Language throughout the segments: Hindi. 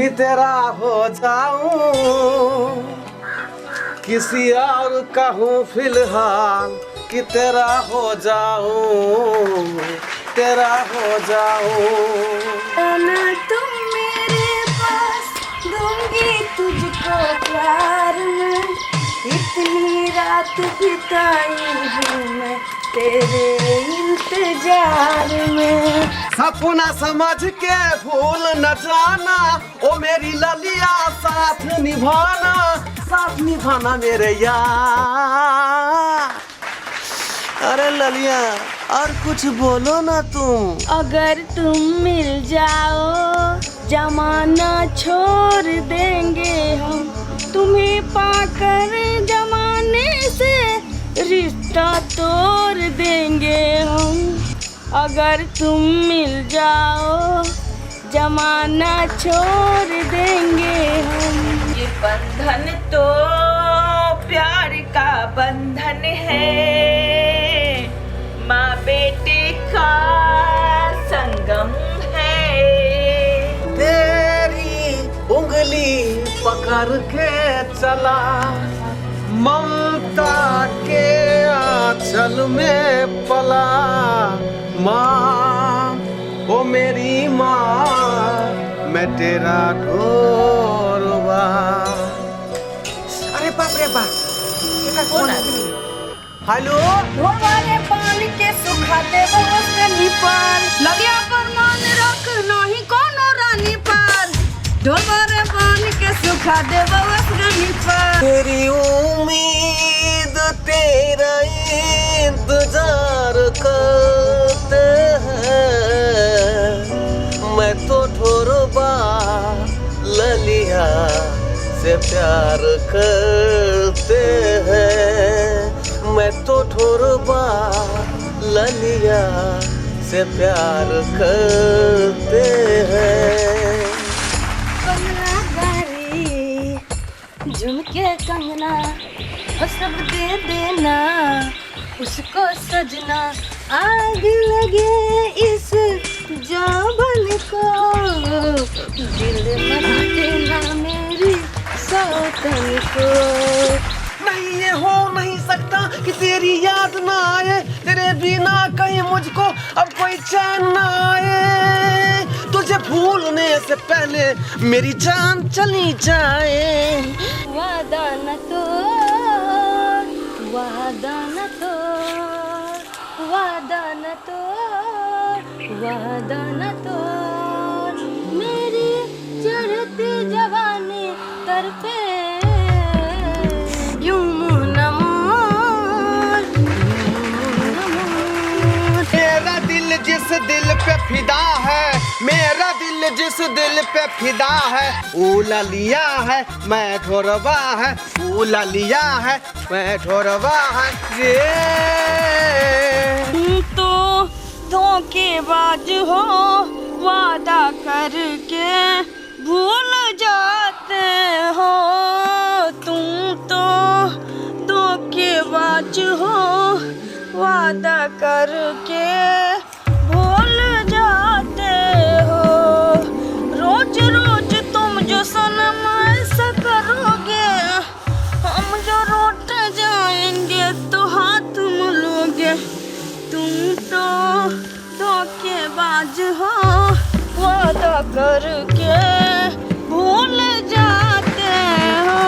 कि तेरा हो जाऊं, किसी और का हूँ फिलहाल कि तेरा हो जाऊं, तेरा हो जाऊं। ना तुम मेरे पास दूंगी तुझको प्यार में, इतनी रात बिताई हूँ मैं तेरे इंतजार में। सपना समझ के भूल न जाना, ओ मेरी ललिया साथ निभाना, साथ निभाना मेरे यार। अरे ललिया और कुछ बोलो ना तुम। अगर तुम मिल जाओ जमाना छोड़ देंगे हम, तुम्हें पाकर जमाने से रिश्ता तोड़ देंगे हम। अगर तुम मिल जाओ जमाना छोड़ देंगे हम। ये बंधन तो प्यार का बंधन है, माँ बेटे का संगम है। तेरी उंगली पकड़ के चला, ममता के आंचल में पला। माँ ओ मेरी माँ, मैं तेरा ढोरवा। अरे बाप रे बाप, हेलो। ढोलवाले पानी के सुखा दे बरसनी पर, लगिया पर मान रख नहीं कोनो रानी पर। ढोलवाले पानी के सुखा दे बरसनी पर। तेरी उम्मीद तेरा इंतजार करते हैं, मैं तो ढोरबा ललिया से प्यार करते हैं, मैं तो ढोरबा ललिया से प्यार करते हैं। कंगना गारी झुमके कंगना वो सब दे देना उसको सजना, आग लगे इस जौवन को, दिल मत देना मेरी सौतन को। नहीं ये हो नहीं सकता कि तेरी याद ना आए, तेरे बिना कहीं मुझको अब कोई चैन ना आए। तुझे भूलने से पहले मेरी जान चली जाए। वादा न तो, वादा न तो, वादा न तो, वादा न तो, मेरी चढ़ती जवानी तरफे यूं न मोर, मेरा दिल जिस दिल पे फिदा है, मेरा दिल जिस दिल पे फिदा है, ऊला लिया है मैं ढोरबा है, ऊला लिया है मैं ढोरबा है रे। तुम तो धोखेबाज हो, वादा करके भूल जाते हो। तुम तो धोखेबाज हो, वादा करके भूल जाते हो। रोज रोज तुम जो सनम ऐसा करोगे, हम जो रोट जाएंगे तो हाथ मलोगे। तुम तो धोखेबाज हो, वादा करके भूल जाते हो।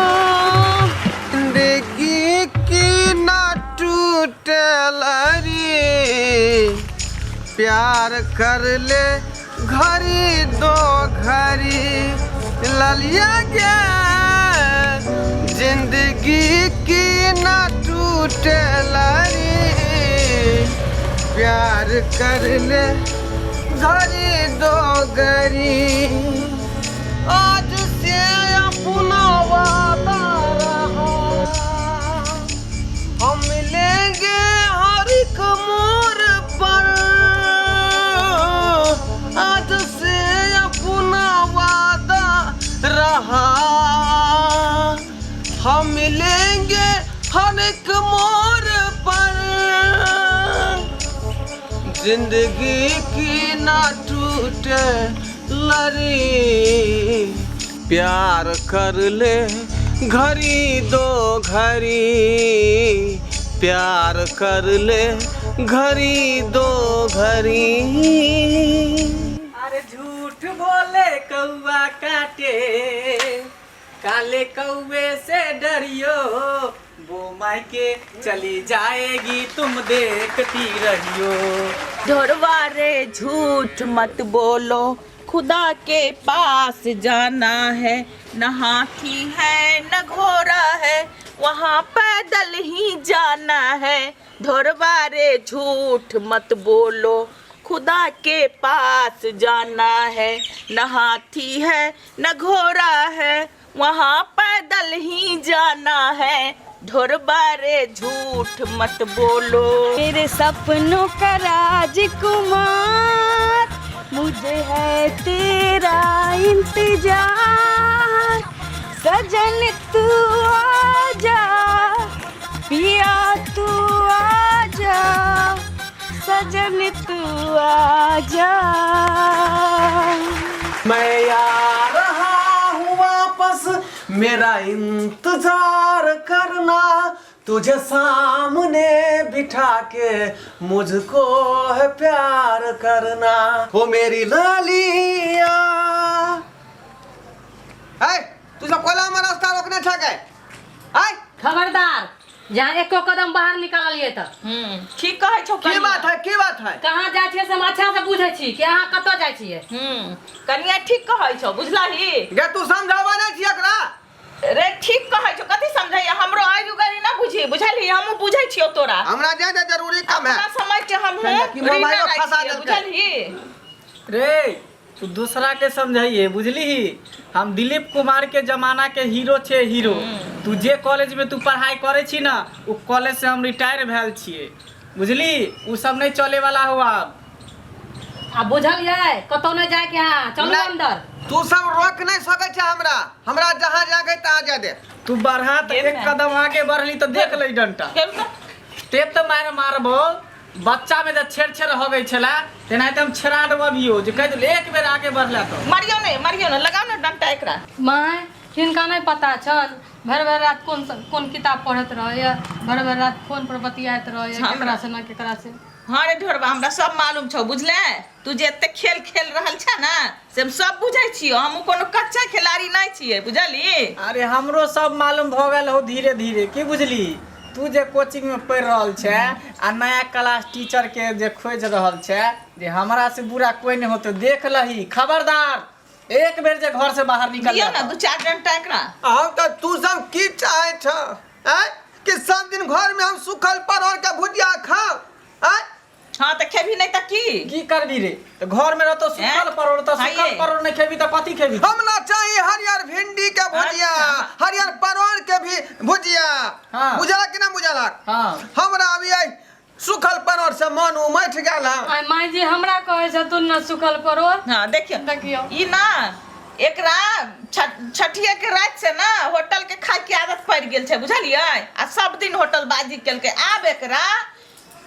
जिंदगी की ना टूटे लरी, प्यार कर ले घड़ी दो घड़ी ललिया गे। जिंदगी की ना टूटे लरी, प्यार कर ले घड़ी दो घड़ी। आज से अपना वादा रहा, हम मिलेंगे हर एक मोड़ पर। आज से अपना वादा रहा, हम मिलेंगे हर एक मोड़ पर। जिंदगी की ना टूटे लरी, प्यार कर ले घड़ी दो घड़ी, प्यार कर ले घड़ी दो घड़ी। अरे झूठ बोले कौआ काटे, काले कौवे से डरियो, वो मायके चली जाएगी तुम देखती रहियो। ढोरवा रे झूठ मत बोलो, खुदा के पास जाना है, न हाथी है न घोड़ा है, वहाँ पैदल ही जाना है। ढोरवा रे झूठ मत बोलो, खुदा के पास जाना है, न हाथी है न घोड़ा है, वहाँ पैदल ही जाना है। ढोरवा रे झूठ मत बोलो। मेरे सपनों का राजकुमार, मुझे है तेरा इंतजार। सजन तू आजा, पिया तू आजा, सजन तू आजा। मैं आ रहा हूँ वापस, मेरा इंतजार करना, तुझे सामने बिठा के मुझको है प्यार करना, हो मेरी लालिया। तुझे कोला में रास्ता रोकने ठगे। खबरदार, जहाँ एको कदम बाहर निकालिए तो ठीक कहे छौ। की बात है, की बात है? कहाँ जाइ छियै से हम अच्छा से बुझे छी कि अहाँ कतऽ जाइ छियै। कनिया ठीक कहे छौ, बुझलही? गे तू समझावा नहीं छी एकरा। रे ठीक कहे छौ, कथी समझाई? हमरो आयु गरी ना बुझी, बुझलही? हम बुझै छियो तोरा। हमरा जे जरूरी काम है। अपना समय के हम कि मोबाइल में फंसा देलकै। बुझलही? रे तू दूसरा के समझाइए, बुझली? हम दिलीप कुमार के जमाना के हीरो छे, हीरो। तू जे कॉलेज में तू पढ़ाई करे छी ना, उ कॉलेज से हम रिटायर भेल छिए, बुझली? उ सब नहीं चले वाला हो अब। बुझलियै, कतौ नहीं जाए के। हाँ चलो अंदर। तू सब रोक नहीं सके छे हमरा। हमरा जहाँ जाके तहाँ जा दे। तू बढ़ा तो एक कदम आगे बढ़ली तो देख ले डंटा। तेब तो मार मारबो। बच्चा में जब छेड़ हो गई छला, तेना हम छेड़ा देबियो जे कह दे एक बेर आगे बढ़ला तो। मारियो नहीं, लगाओ ना डंटा एकरा। माय किनका नहीं पता छल, भर भर रात कौन किताब पढ़त रहे, भर भर रात फोन पर बतियात रहे, केकरा से ना केकरा से। हाँ रे ढोरबा, हमरा सब मालूम छौ, बुझले? तू जे एते खेल खेल रहल छ ना, से हम सब बुझै छियो। हम कोनो कच्चा खिलाड़ी नहीं छिए, बुझली? अरे हमरो सब मालूम भ गेल हो धीरे धीरे, की बुझली? तू जे कोचिंग में पढ़ रहल छे आ नया क्लास टीचर के जे खोज रहल छे, जे हमरा से बुरा कोई नहीं होते, देख लही। खबरदार, एक बेर जे घर से बाहर निकल दियो ना दू चार डंटा एकरा। हम तो तू सब की चाहे छ? कि सब दिन घर में हम सुखल परोर के भुजिया खाओ? हाँ तो खेबी नहीं तो की करबी रे? तो घर में रहतो सुखल परोर, तो सुखल परोर नहीं खेबी तो कथी खेबी? हम ना चाहिए हरियर भिंडी के भुजिया, हरियर परोर के भी भुजिया। हाँ। बुझला कि ना बुझला? हाँ। हमरा अभी सुखल परोर से मन उमठ गेल। आय माय जी हमरा कहे छ तू न सुखल परोर। हाँ देखियो ई ना एकरा छठिया के रात से ना होटल के खाए के आदत पड़ गेल छे, बुझलियै? आ सब दिन होटल बाजी केलके। आब एकरा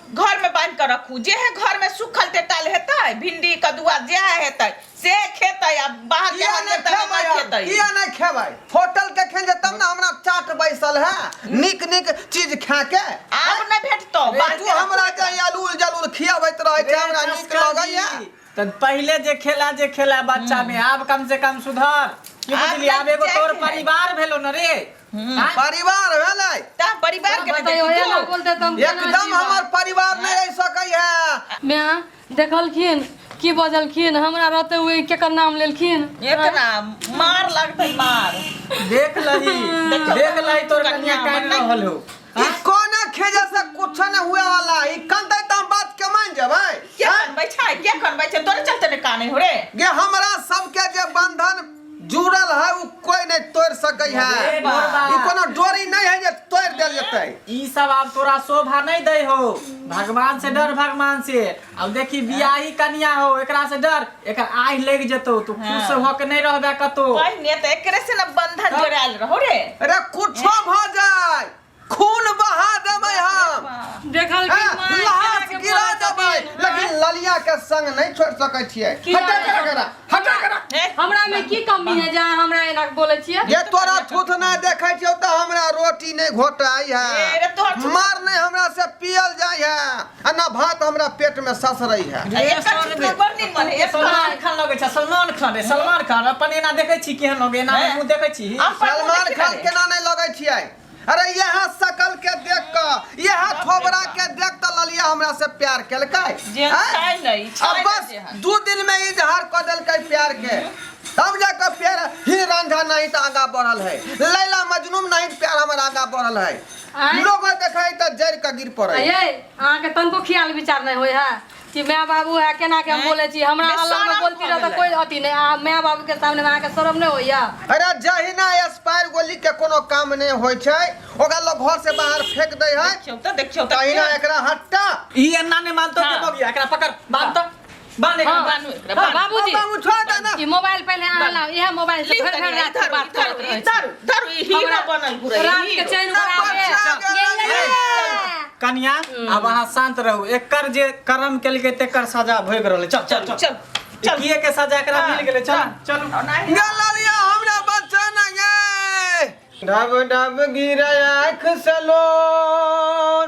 घर में बांध कर रखू, जे है घर में सुखल टेटाल हेतै, भिंडी कदुआ जे हेतै से खेतै, आ बाहर के खेतै। किया नहीं खेबै? होटल के खेन तब ना हमरा चाट बैसल है निक निक चीज खा के। आब नहीं भेटतो। तू हमरा के अलूल जलूल खियाबैत रहै छै, हमरा नीक लगैया। तो पहले जे खेला बच्चा में, आब कम से कम सुधर, की बुझली? आब एगो तोर परिवार भेलो न रे। परिवार भेलै ता परिवार के एकदम हमर परिवार नहीं रह सकै है। मैं देखलखिन की बजलखिन, हमरा रहते हुए केकर नाम लेलखिन। एकरा मार लगतै, मार। देख लही तोर कन्या कान रहल हो। ई कोना खेजे से कुछ न हुए वाला। ई कंदै त बात के मान जेबै। क्या करबै छै? तोरे चलते ने काने हो रे। गे हमरा सबके जे बंधन जुड़ल है वो कोई नहीं तोड़ सकै है। ई कोनो डोरी नहीं है जे तोड़ देल जेतै। ई सब अब तोरा शोभा नहीं दे हो। भगवान से डर, भगवान से। अब देखी बियाही कन्या हो, एकरा से डर, एकर आँख लग जेतो, तू खुश हो के नहीं रहबे कतो। पहिने त एकरे से न बंधन जोड़ाल रहो रे। अरे कुछो भ जाय, खून बहा देबै हम। देखलखिन लाश गिरा देबै, लेकिन ललिया के संग नहीं छोड़ सकै छियै। हटा करा हमरा में की कमी है जहाँ हमरा एना बोले छियै? ये तोरा थूथ ना देखै छियौ त हमरा रोटी नहीं घोटाई है, मार नहीं हमरा से पियल जाय है, आ ना भात हमरा पेट में ससरै है। सलमान खान लगे छै, सलमान खान अपन एना देखै छी केहन लगे, एना मुंह देखै छी। सलमान खान केना नहीं लगे छियै? अरे यहाँ शकल के देख क, यहाँ थोबरा के देख त ललिया हमरा से प्यार केलकै। अब बस 2 दिन में इजहार क देलकै प्यार के, तब जाकर प्यार ही रांझा नहीं तो आगा बढ़ल है, लैला मजनू नहीं प्यार हमारा आगा बढ़ल है। लोग देखे तो जड़ के गिर पड़े। ये अहाँ के तनको ख्याल विचार नहीं होय है कि माय बाबू है केना के हम बोले छी? हमरा अलग में बोलती रह त कोई अथी नहीं, आ माय बाबू के सामने में अहाँ के शर्म नहीं होय? अरे जहिना एक्सपायर गोली के कोनो काम नहीं होय छै, ओकरा लोग घर से बाहर फेंक दे है। देखियो त तहिना एकरा हट्टा ई एना ने मानतो के बबिया, एकरा पकड़ बांध त बांध एकरा बाबूजी बाबू छोड़ दे ना। ई मोबाइल पहले अहाँ लाओ, यह मोबाइल से फिर रात के बात करत रहे छी। धरू हीरा बनल पूरा रात के चैन करावे। कन्या अब अहाँ शांत रहू, एकर जे कर्म केलकै तेकर सजा भोग रहले। चल चल चल चल किए के सजा एकरा मिल गेले। चल चल गललिया हमरा बच्चा ना गे, ढब ढब गिरे आँख से लोर,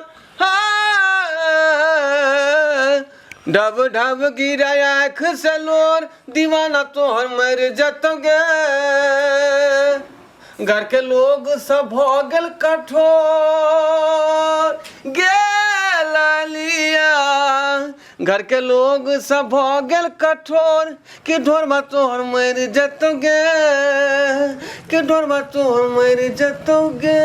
ढब ढब गिरे आँख से लोर, दीवाना तोहर मर जतोगे। घर के लोग सब हो गेल कठोर, गे ललिया घर के लोग सब हो गेल कठोर, कि ढोर में तोहर मर जतोगे, कि ढोर में तोहर मर जतोगे।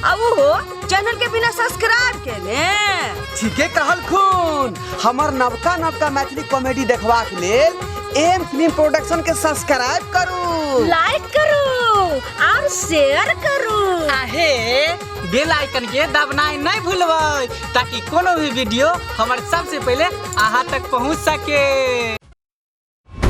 अब हो चैनल के बिना सब्सक्राइब के ने ठीके कहल खून। हमर नवका नवका मैथिली कॉमेडी देखबाक लेल एम फिल्म प्रोडक्शन के सब्सक्राइब करू, लाइक करू और शेयर करू, आहे बेल आइकन के दबनाई नहीं भूलबै, ताकि कोनो भी वीडियो हमर सबसे पहले अहाँ तक पहुंच सके।